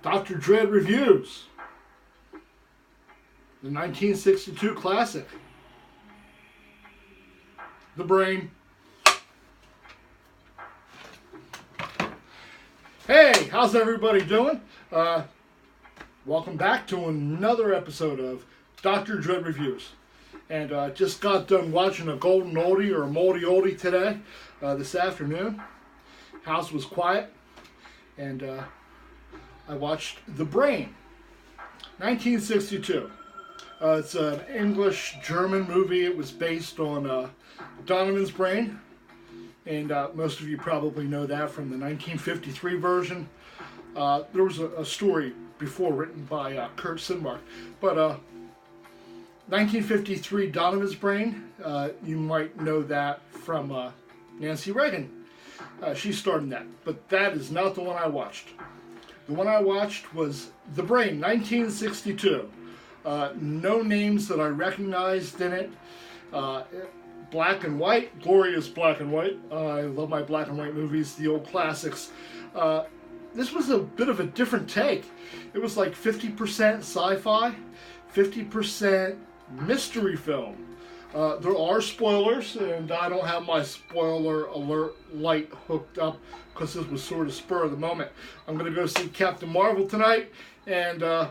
DrDread reviews the 1962 classic, The Brain. Hey, how's everybody doing? Welcome back to another episode of DrDread Reviews. And just got done watching a golden oldie or a moldy oldie today, this afternoon. House was quiet, and I watched The Brain, 1962. It's an English-German movie. It was based on Donovan's brain, and most of you probably know that from the 1953 version. There was a story before written by Kurt Sinmark, but 1953 Donovan's brain, you might know that from Nancy Reagan. She starred in that, but that is not the one I watched. The one I watched was The Brain, 1962. No names that I recognized in it. Black and white, glorious black and white. I love my black and white movies, the old classics. This was a bit of a different take. It was like 50% sci-fi, 50% mystery film. There are spoilers, and I don't have my spoiler alert light hooked up because this was sort of spur of the moment. I'm going to go see Captain Marvel tonight, and I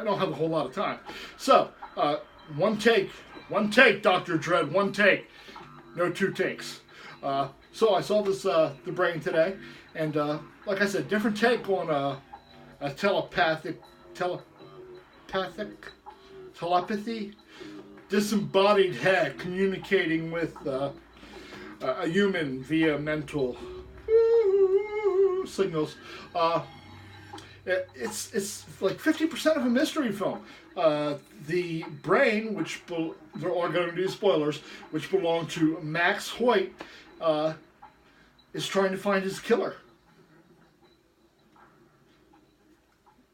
don't have a whole lot of time. So, one take, DrDread, one take, no two takes. So I saw this, The Brain today, and like I said, different take on a telepathy, disembodied head communicating with a human via mental signals. It's like 50% of a mystery film. The brain, which there are going to be spoilers, which belonged to Max Hoyt, is trying to find his killer.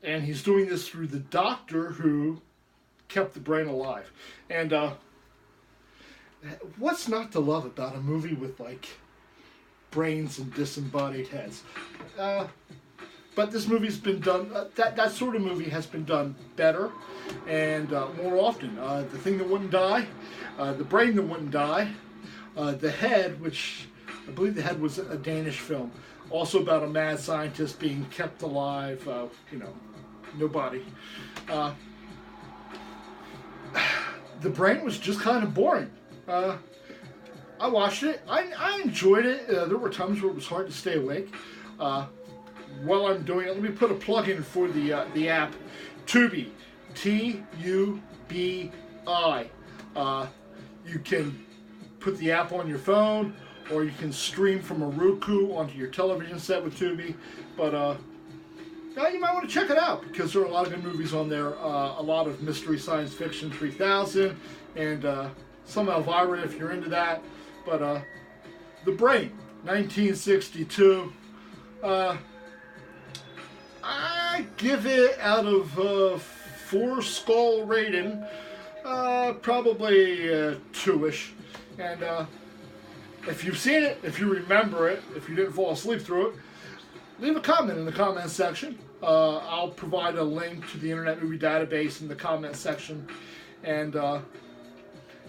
And he's doing this through the doctor who kept the brain alive. And what's not to love about a movie with like brains and disembodied heads? But this movie's been done, that sort of movie has been done better and more often. The Thing That Wouldn't Die, The Brain That Wouldn't Die, The Head, which I believe The Head was a Danish film, also about a mad scientist being kept alive, no body. The Brain was just kind of boring. I watched it. I enjoyed it. There were times where it was hard to stay awake. While I'm doing it, let me put a plug in for the app, Tubi, T-U-B-I. You can put the app on your phone, or you can stream from a Roku onto your television set with Tubi. But you might want to check it out because there are a lot of good movies on there. A lot of mystery science fiction, 3000, and some Elvira if you're into that. But The Brain, 1962. I give it, out of 4 skull rating, probably 2-ish. And if you've seen it, if you remember it, if you didn't fall asleep through it, leave a comment in the comment section. I'll provide a link to the Internet Movie Database in the comment section. And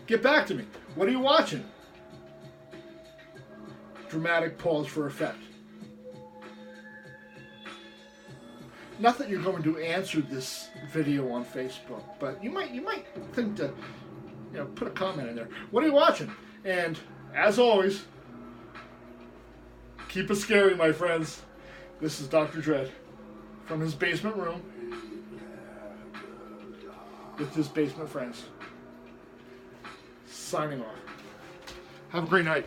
get back to me. What are you watching? Dramatic pause for effect. Not that you're going to answer this video on Facebook, but you might think to, put a comment in there. What are you watching? And as always, keep it scary, my friends. This is DrDread from his basement room with his basement friends. Signing off. Have a great night.